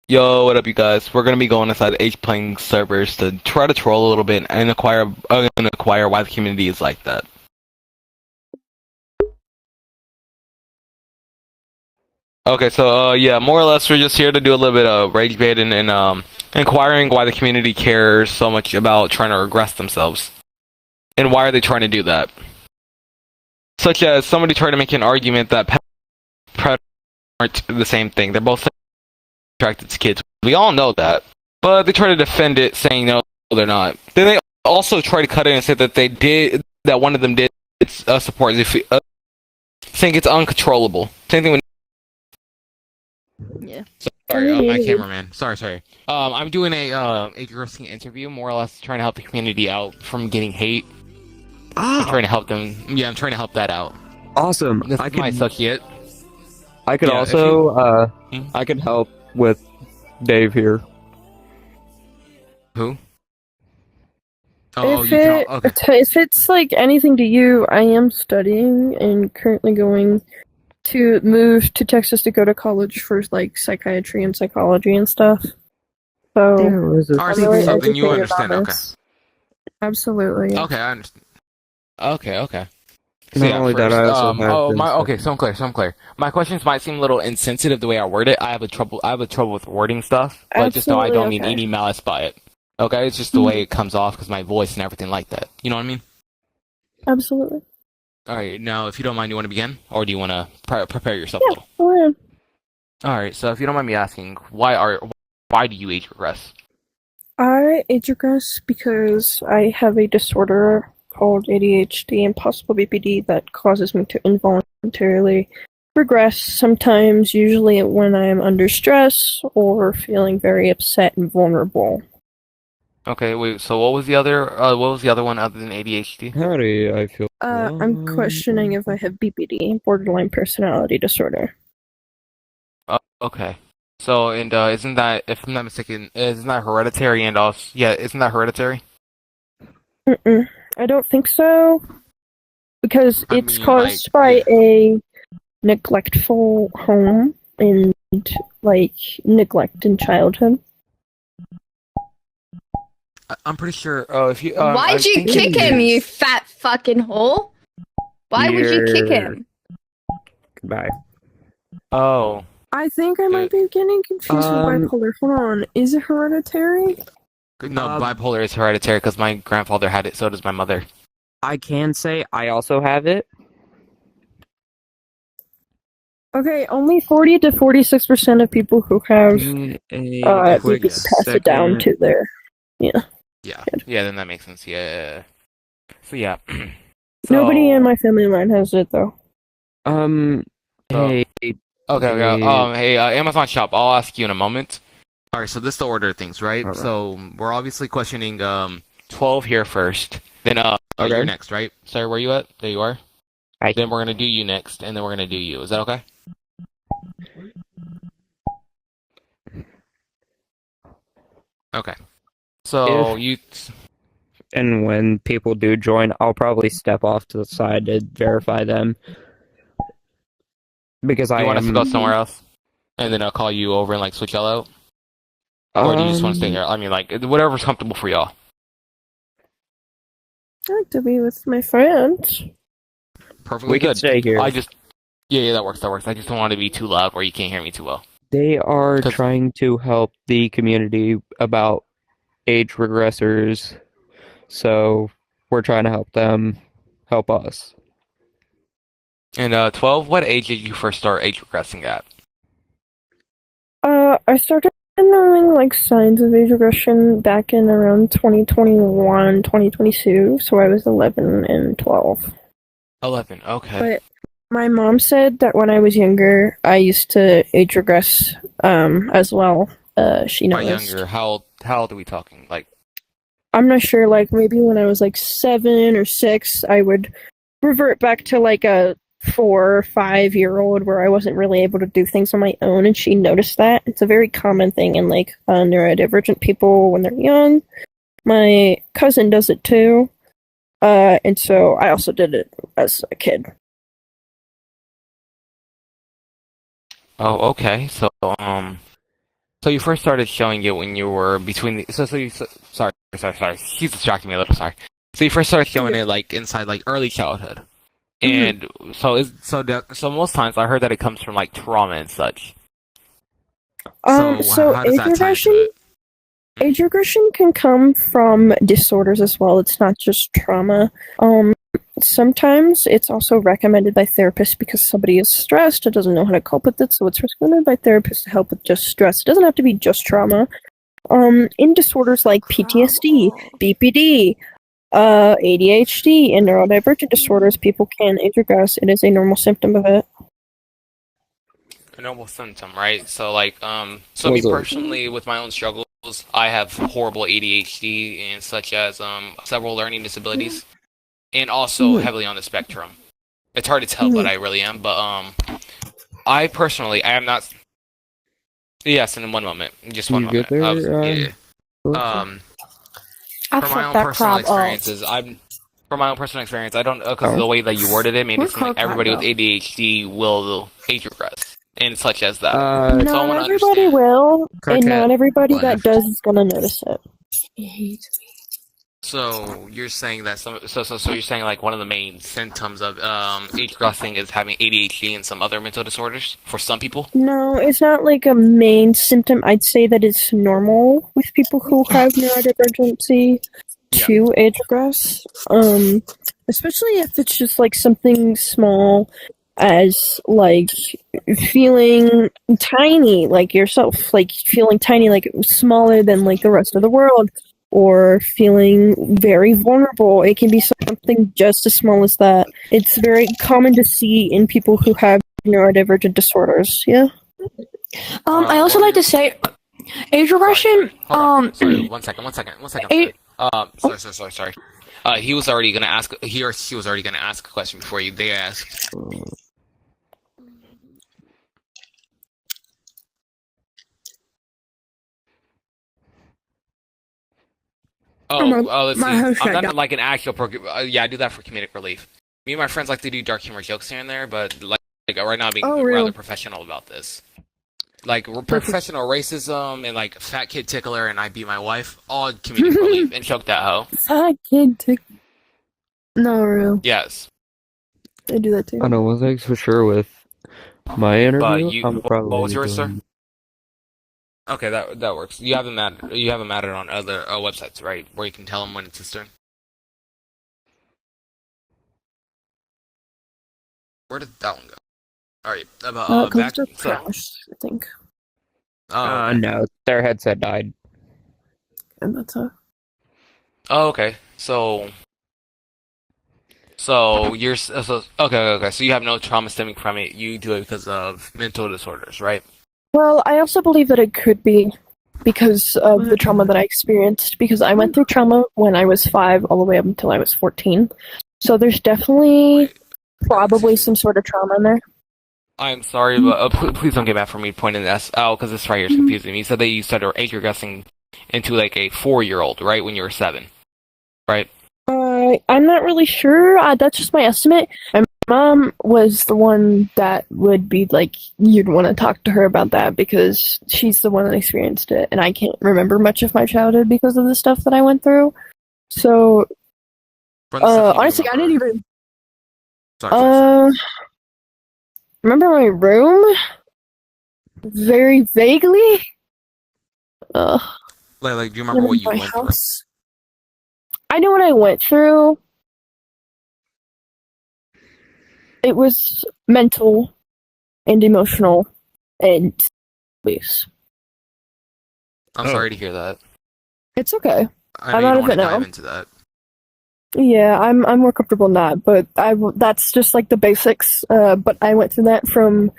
Yo, what up, you guys? We're gonna be going inside H playing servers to try to troll a little bit and acquire why the community is like that. Okay, so yeah, more or less, we're just here to do a little bit of rage bait and inquiring why the community cares so much about trying to regress themselves, and why are they trying to do that? Such as somebody tried to make an argument that predators aren't the same thing. They're both attracted to kids. We all know that, but they try to defend it, saying no, they're not. Then they also try to cut in and say that that one of them did support, saying it's uncontrollable. Same thing with. Yeah. Sorry, my cameraman. Sorry. I'm doing a interesting interview, more or less trying to help the community out from getting hate. I'm trying to help them. Yeah, I'm trying to help that out. Awesome. This is my associate. I could Yeah, also, Hmm? I could help with Dave here. Who? If it's like anything to you, I am studying and currently going to move to Texas to go to college for like psychiatry and psychology and stuff. So Alright, I'm really so then you educated understand. on Okay. this. Absolutely. Okay, I understand. Okay. Not only that, I also have so I'm clear. My questions might seem a little insensitive the way I word it. I have a trouble with wording stuff, but just know I don't mean any malice by it. Okay, it's just the way it comes off because my voice and everything like that. You know what I mean? Absolutely. All right, now if you don't mind, you want to begin, or do you want to prepare yourself a Yeah, little? go ahead. All right, so if you don't mind me asking, why do you age regress? I age regress because I have a disorder called ADHD and possible BPD that causes me to involuntarily regress sometimes, usually when I am under stress or feeling very upset and vulnerable. Okay, wait. So what was the other one other than ADHD? Howdy, I feel. I'm questioning if I have BPD, borderline personality disorder. Okay. So and isn't that, if I'm not mistaken, isn't that hereditary and also isn't that hereditary? I don't think so, because I it's mean, caused like, by yeah. a neglectful home and like neglect in childhood. I'm pretty sure. If you Why'd you kick him, you fat fucking hole? Why would you kick him? Goodbye. Oh. I think I might be getting confused with bipolar. Hold on, is it hereditary? No, bipolar is hereditary because my grandfather had it, so does my mother. I can say I also have it. Okay, only 40 to 46% of people who have pass it down to their Yeah, then that makes sense. Yeah. So yeah. Nobody in my family line has it though. Hey. Okay. Hey, Amazon shop. I'll ask you in a moment. All right. So this is the order of things, right? So we're obviously questioning 12 here first. Then you're next, right? Sorry, where you at? There you are. Then we're gonna do you next, and then we're gonna do you. Is that okay? Okay. So and when people do join, I'll probably step off to the side to verify them. Because you want us to go somewhere else? And then I'll call you over and like switch y'all out? Or do you just want to stay here? I mean, like, whatever's comfortable for y'all. I like to be with my friends. Perfectly we good. Can stay here. Yeah, that works. I just don't want to be too loud where you can't hear me too well. They are trying to help the community about age regressors, so we're trying to help them help us. And 12, what age did you first start age regressing at? I started knowing like signs of age regression back in around 2021, 2022, so I was 11 and 12. 11, okay. But my mom said that when I was younger, I used to age regress as well. She noticed. By younger, how old are we talking? Like, I'm not sure, like maybe when I was like 7 or 6, I would revert back to like a 4 or 5-year-old where I wasn't really able to do things on my own, and she noticed that. It's a very common thing in like neurodivergent people when they're young. My cousin does it too, and so I also did it as a kid. oh, okay. So So you first started showing it when you were between the. Sorry. He's distracting me a little. Sorry. So you first started showing it like inside like early childhood, and so most times I heard that it comes from like trauma and such. So How does age that tie into regression it? age regression can come from disorders as well. It's not just trauma. Sometimes it's also recommended by therapists because somebody is stressed and doesn't know how to cope with it, so it's recommended by therapists to help with just stress. It doesn't have to be just trauma. In disorders like PTSD, BPD, ADHD, and neurodivergent disorders, people can age regress. It is a normal symptom of it. A normal symptom, right? So like so me personally with my own struggles, I have horrible ADHD and such as several learning disabilities and also heavily on the spectrum. It's hard to tell, but I really am. But I personally I am not. Yes, in one moment, just one You moment. good there? Yeah. I For my fucked own that personal crab up. experiences, from my own personal experience, I don't because of the way that you worded it made it seem like everybody with ADHD will age regress and such as that. So I Not want to everybody understand. will, and Crockett not everybody that left. does is gonna notice it. So you're saying that so you're saying like one of the main symptoms of age regressing is having ADHD and some other mental disorders for some people. No, it's not like a main symptom. I'd say that it's normal with people who have neurodivergency to age regress. Especially if it's just like something small as like feeling tiny like yourself, like feeling tiny, like smaller than like the rest of the world, or feeling very vulnerable. It can be something just as small as that. It's very common to see in people who have neurodivergent disorders. Yeah. I also like to say, age regression. Sorry, one second. Sorry. He was already gonna ask. He or she was already gonna ask a question before they asked. Let's see. I'm not like an actual yeah, I do that for comedic relief. Me and my friends like to do dark humor jokes here and there, but like right now, I'm being rather professional about this. Like professional racism and like fat kid tickler and I beat my wife, all comedic relief and choke that hoe. Fat kid tickler. No, real. Yes. I do that too. I know one thing's for sure with my interview. I'm what probably was yours, sir? doing- Okay, that works. You haven't mattered on other websites, right? Where you can tell them when it's his turn. Where did that one go? All right, back. To crash, I think. Okay. No, their headset died. And that's a. Oh, okay. So you're okay. So you have no trauma stemming from it. You do it because of mental disorders, right? Well, I also believe that it could be because of the trauma that I experienced, because I went through trauma when I was 5 all the way up until I was 14. So there's definitely probably some sort of trauma in there. I'm sorry, but please don't get mad for me pointing this out because this right here is confusing me. You said that you started age regressing into like a 4-year-old, right? When you were 7, right? I'm not really sure. That's just my estimate. My mom was the one that would be like, you'd want to talk to her about that because she's the one that experienced it, and I can't remember much of my childhood because of the stuff that I went through. So, honestly, I didn't even. Sorry. Remember my room? Very vaguely. Like, do you remember what you went through? I know what I went through. It was mental and emotional and abuse. I'm sorry to hear that. It's okay. I know I'm you out don't of want it to now. dive into that. Yeah, I'm more comfortable not, but that's just like the basics. But I went through that from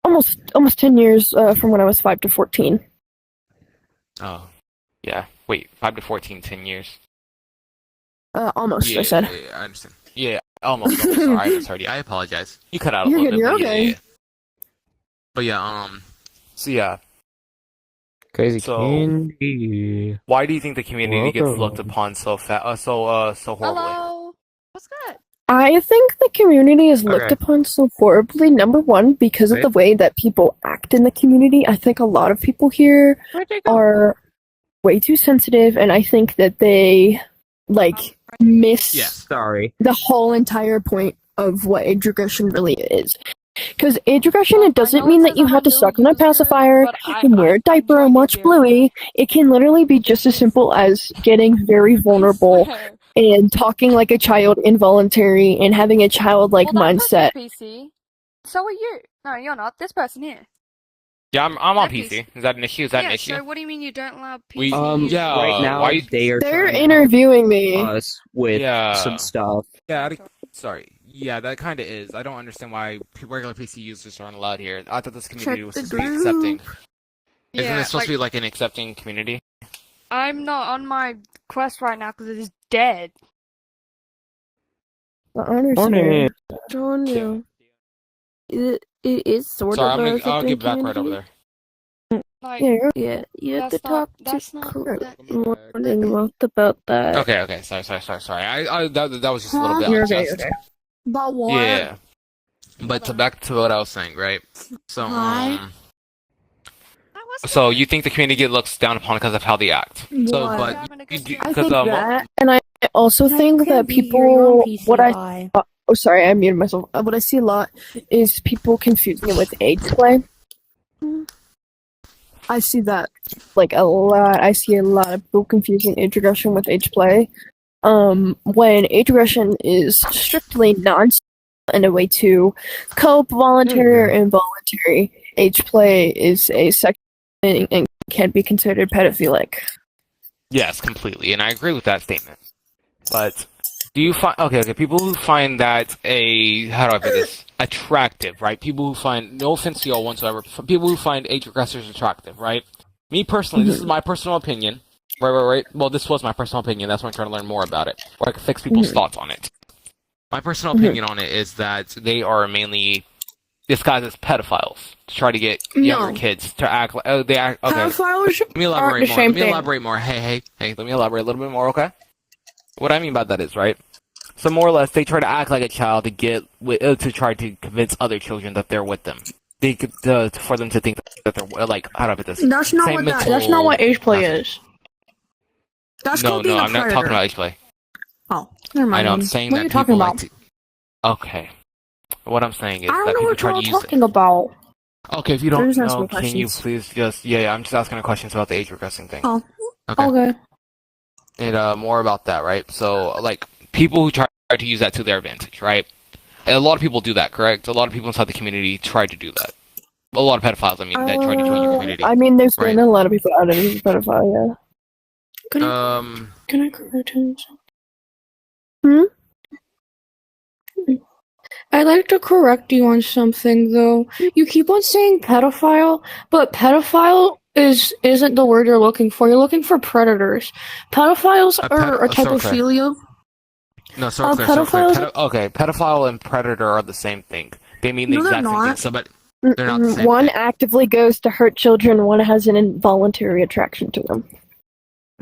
almost 10 years from when I was 5 to 14. Oh, yeah. Wait, 5 to 14, 10 years. Almost, Yeah, I said. Yeah, I understand. Yeah, almost. Sorry, I misheard you. I apologize. You cut out a You're little good, bit. you're But okay. yeah. But yeah, so yeah. Crazy So- candy. Why do you think the community gets Welcome. looked upon so horribly? Hello. What's good? I think the community is looked Okay. upon so horribly, number one, because of Right. the way that people act in the community. I think a lot of people here are way too sensitive, and I think that they, like, miss Sorry. the whole entire point of what age regression really is. Because age regression, it doesn't mean that you have to suck on a pacifier and wear a diaper and watch Bluey. It can literally be just as simple as getting very vulnerable and talking like a child involuntary and having a childlike mindset. PC. So are you. No, you're not. This person here. Yeah, I'm on That PC. Is that an issue? Is that an issue? So what do you mean you don't allow PC? We- Yeah, right now why- they are They're trying to interviewing me. help us with Yeah. some stuff. Yeah, sorry. Yeah, that kind of is. I don't understand why regular PC users aren't allowed here. I thought this community was supposed to be accepting. Isn't it supposed to be like an accepting community? I'm not on my quest right now because it is dead. I understand. Morning. John, it is sort Sorry, of a I'll get back right community. over there. Like, Yeah, Yeah, you have That's to not- talk that's to not- Morning about that. Okay, sorry. That was just a little bit You're unjust. okay. About what? Yeah. But back to what I was saying, right? So, Hi. so you think the community looks down upon because of how they act? So, What? but Having a you good do, time. I because think that, and I also think that people, what I, oh sorry, I muted myself. What I see a lot is people confusing it with age play. I see that, like, a lot. I see a lot of people confusing age regression with age play. When age regression is strictly non and a way to cope, voluntary or involuntary. Age play is a sexual thing and can be considered pedophilic. yes, completely, and I agree with that statement. But do you find okay? People who find that how do I put this attractive, right? People who find no offense to y'all whatsoever. People who find age regressors attractive, right? Me personally, this is my personal opinion. Right. Well, this was my personal opinion. That's why I'm trying to learn more about it, or I can fix people's thoughts on it. My personal opinion on it is that they are mainly disguised as pedophiles to try to get younger kids to act like they act. Okay, Pedophiles let me aren't elaborate the more. same Let me thing. elaborate more. Hey, let me elaborate a little bit more, okay? What I mean by that is, right? So more or less, they try to act like a child to get to try to convince other children that they're with them. They could for them to think that they're like how do I put this? That's not Same what that. mental- That's not what age play nothing. is. That's No, called being a I'm not predator. talking about age play. Oh, never I mind. know. I'm then. saying What that are you talking people about? like to. Okay. What I'm saying is I don't that know people what try you're all to use talking about. it. Okay, if you don't Just ask know, me can you questions. please just I'm just asking questions about the age regressing thing. Oh, Okay. okay. And more about that, right? So like people who try to use that to their advantage, right? And a lot of people do that, correct? A lot of people inside the community try to do that. A lot of pedophiles, I mean, that try to join your community. I mean, there's been Right. a lot of people out of this pedophile, yeah. Can I correct him? I'd like to correct you on something, though. You keep on saying pedophile, but pedophile isn't the word you're looking for. You're looking for predators. Pedophiles are a type of so clear. philia. No, so clear, so clear. pedophiles- Okay, pedophile and predator are the same thing. They mean the No, they're exact same thing. not. So, but they're not the same One thing. actively goes to hurt children, one has an involuntary attraction to them.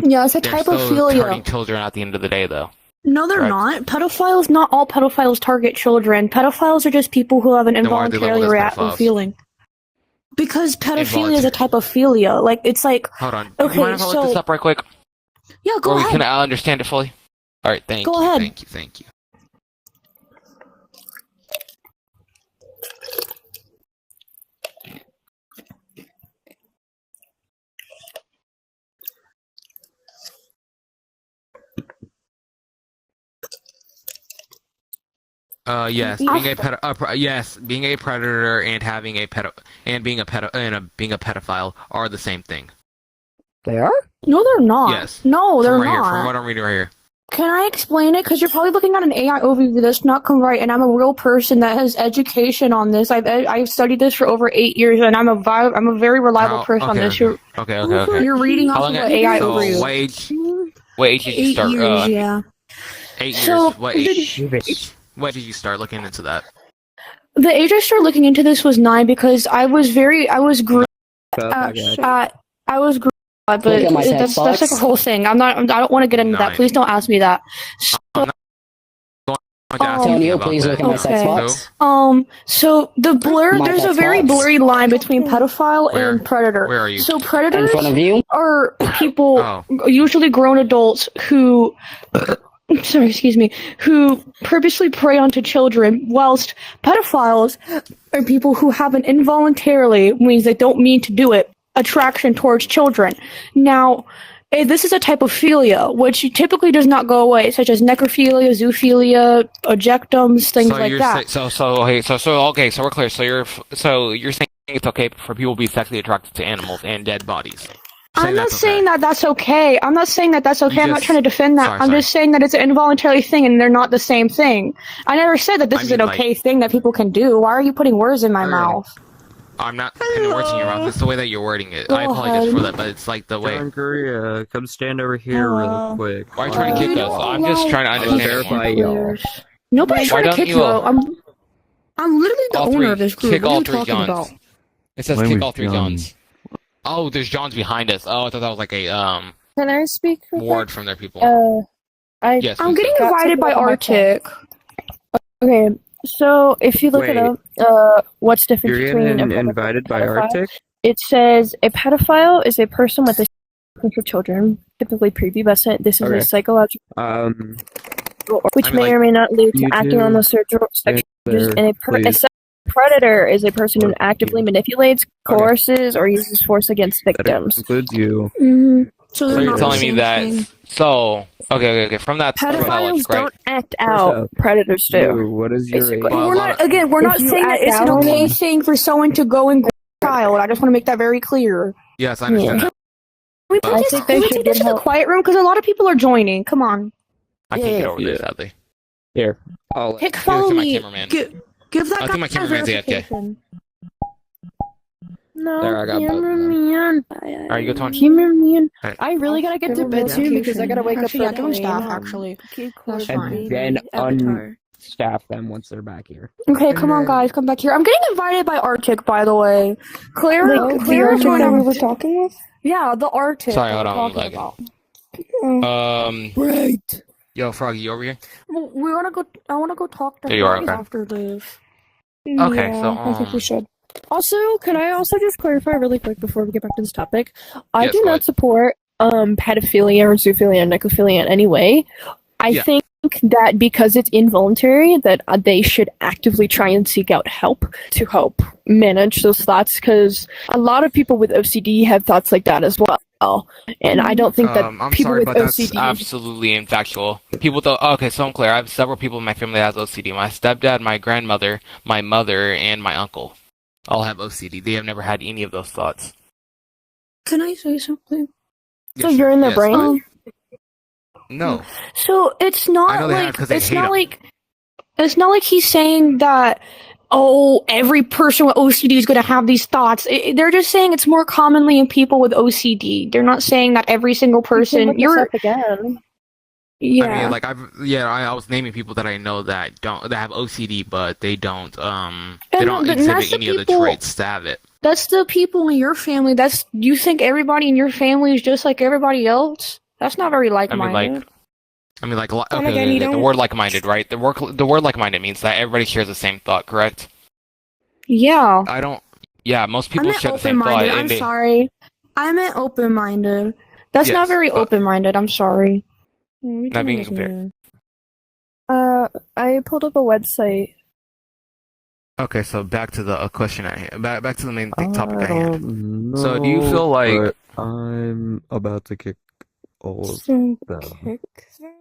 Yeah, it's a They're type of still philia. hurting children at the end of the day, though. No, they're Correct. not. Pedophiles, not all pedophiles target children. Pedophiles are just people who have an Then why are they involuntarily labeled as reactive pedophiles? feeling. Because pedophilia is Involuntary. a type of philia. Like, it's like, Hold on. Do Okay, you mind if I look this so- up right quick? yeah, go Or we ahead. can understand it fully? Alright, thank Go you. ahead. Thank you. Yes, being a predator and having a being a pedophile are the same thing. They are? No, they're not. Yes. No, they're From right not. here, from what I'm reading right here. Can I explain it? Because you're probably looking at an AI overview that's not come right, and I'm a real person that has education on this. I've studied this for over 8 years, and I'm a very reliable person on this. You're Okay. you're reading How off long of an AI so overview. what age did you 8 start? years, yeah. 8 So, years. What did you start looking into that? The age I started looking into this was 9 because I was green. I was green. But Look at my that's text like a whole thing. I don't want to get into that. Nine. Please don't ask me that. So, Antonio, please look at my sex Okay. box. So the blur, My there's a sex very box. blurry line between pedophile Where? and predator. Where are you? So In predators front of you. are people, Oh. usually grown adults, who, sorry, excuse me, who purposely prey onto children, whilst pedophiles are people who have an involuntarily, means they don't mean to do it, attraction towards children. Now, this is a type of philia, which typically does not go away, such as necrophilia, zoophilia, ejectums, things So like you're that. so we're clear. So you're saying it's okay for people to be sexually attracted to animals and dead bodies. I'm not saying that that's okay. I'm not saying that that's okay. I'm not just- trying to defend that. Sorry, I'm just saying that it's an involuntary thing and they're not the same thing. I never said that this I is an mean, okay thing that people can do. Why are you putting words in my Alrighty. mouth? I'm not putting words in your mouth. It's the way that you're wording it. I Go apologize ahead. for that, but it's like the way. John Korea, come stand over here real quick. Why are you trying to kick us? I'm just trying to understand it Verify more. y'all. Nobody's Why trying to don't kick you, you out. I'm literally the all owner three, of this group. kick What are all you three talking Johns. about? It says Mine kick was all three John. Johns. Oh, there's Johns behind us. Oh, I thought that was like a Can I speak for ward from their people. I Yes, I'm please getting do. got invited by something on my Arctic. Okay, so if you look it Wait. up, what's the difference You're between a getting pedophile invited by and a pedophile? Arctic? It says a pedophile is a person with a for children, typically prepubescent. This is Okay. a psychological, which I mean, may like, or may not lead to you acting on two those sexual stand urges. there, And a please. sex predator is a person who Or actively you. manipulates, Okay. coerces, or uses force against That victims. includes you. Mm-hmm. So So they're you're not telling the me same that. thing. So okay. From that Pedophiles logic, right? don't act First out. up, Predators do. You, what is your Basically. age? Well, We're a lot not, of- again, we're If not you saying that act it's an out on okay them- thing for someone to go and grab a child. I just want to make that very clear. Yes, I understand that. Can we put I this, think can they we should take this get to the help. quiet room? Because a lot of people are joining. Come on. I can't get over Yeah. this, sadly. Here. I'll Pick, Give it follow to my me. cameraman. Give that I guy think my cameraman's AFK. verification. No, There, I got both of them. cameraman. Alright, you go, Tony. Cameraman. Alright. I really gotta get to bed soon because I gotta wake up Actually, for yeah, give him staff, plane. actually. That's And fine. then unstaff them once they're back here. Okay, come on, guys, come back here. I'm getting invited by Arctic, by the way. Claire, Claire is one of we were talking with? Yeah, the Arctic. Sorry, that hold we're on, talking I'm about. Right. Yo, Froggy, you over here? Well, we wanna go. I wanna go talk to There you are, Froggy okay. after this. Okay, so, I think we should. Also, can I also just clarify really quick before we get back to this topic? I Yes, do go not ahead. support pedophilia or zoophilia or necrophilia in any way. I Yeah. think that because it's involuntary, that they should actively try and seek out help to help manage those thoughts. Because a lot of people with OCD have thoughts like that as well, and I don't think that I'm people sorry, with but that's OCD. absolutely infactual. People though. Okay, so I'm clear. I have several people in my family that has OCD. My stepdad, my grandmother, my mother, and my uncle all have OCD. They have never had any of those thoughts. Can I say something? So you're in their Yes, brain? go ahead. No. So it's I not know they have like 'cause they it's hate not 'em. like it's not like he's saying that. Oh, every person with OCD is going to have these thoughts. They're just saying it's more commonly in people with OCD. They're not saying that every single You can person. look this up again. Yeah. I mean, like I was naming people that I know that have OCD, but they don't And don't that's exhibit the any of the people- traits to have it. That's the people in your family. You think everybody in your family is just like everybody else? That's not very like-minded. Okay, the word like-minded, right? The word like-minded means that everybody shares the same thought, correct? Yeah. I don't. Yeah, most I people meant share the same thought. open-minded. I'm and they- sorry. I meant open-minded. That's not Yes, very but- open-minded. I'm sorry. Not being compared. I pulled up a website. Okay, so back to the question at hand. Back to the main topic I at hand. don't So do you know, feel like- but I'm about to kick all of them.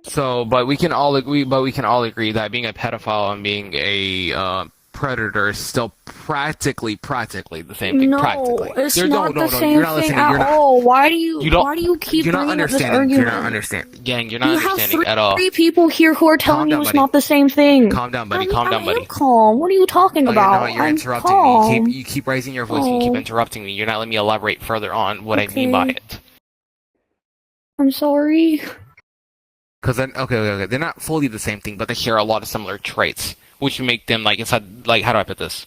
So, but we can all agree that being a pedophile and being a predator is still practically the same thing. No, practically. it's There- not the you're same not thing listening. at You're not. all. Why do you You don't- keep You're not bringing up this understanding. argument? You're not understanding. Gang, you're not You have understanding at all. three people here who are telling you down, it's buddy. not the same thing. Calm down, buddy. I Calm down, am buddy. calm. What are you talking Oh, about? you're I'm interrupting calm. me. You keep raising your voice and you keep Oh. interrupting me. You're not letting me elaborate further on what I mean by Okay. it. I'm sorry. Because then, okay, they're not fully the same thing, but they share a lot of similar traits, which make them like inside. Like, how do I put this?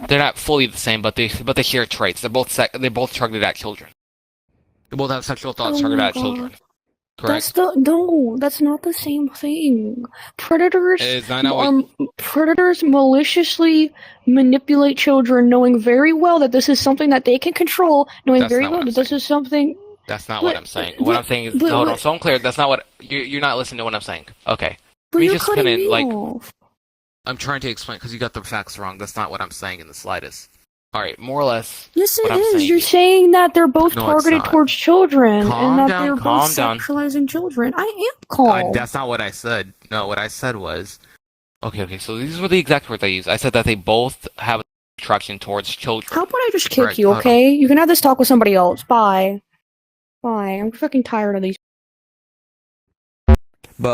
They're not fully the same, but they share traits. They're both targeted at children. They both have sexual thoughts Oh targeted my at children. correct? That's not the same thing. Predators Is that not what? predators maliciously manipulate children, knowing very well that this is something that they can control, knowing That's very not well what I'm that this saying. is something. That's not But what I'm saying. What I'm saying is, but hold on, so I'm clear. That's not what you're not listening to what I'm saying. Okay. but Me you're just cutting couldn't me like. off. I'm trying to explain because you got the facts wrong. That's not what I'm saying in the slightest. All right, more or less. Yes, what it I'm is. saying You're is- saying that they're both No, it's targeted not. towards children, Calm and that down, they're both calm down. sexualizing children. I am calm. That's not what I said. No, what I said was. Okay. So these were the exact words I used. I said that they both have attraction towards children. How about I just kick Correct, you, hold on. okay? You can have this talk with somebody else. Bye. Bye. I'm fucking tired of these. But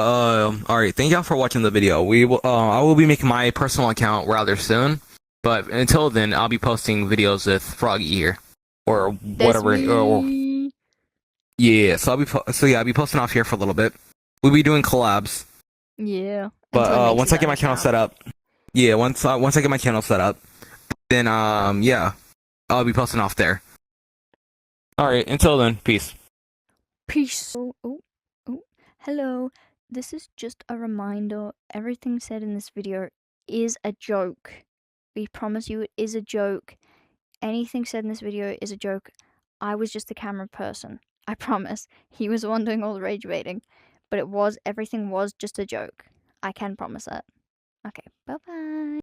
all right. Thank y'all for watching the video. We will. I will be making my personal account rather soon. But until then, I'll be posting videos with Froggy here, or whatever. Yeah. So I'll be posting off here for a little bit. We'll be doing collabs. Yeah. But once I get my channel set up, yeah. Once I get my channel set up, then yeah, I'll be posting off there. All right. Until then, peace. Peace. Oh. Hello. This is just a reminder. Everything said in this video is a joke. We promise you it is a joke. Anything said in this video is a joke. I was just the camera person. I promise. He was the one doing all the rage baiting. But everything was just a joke. I can promise that. Okay, bye-bye.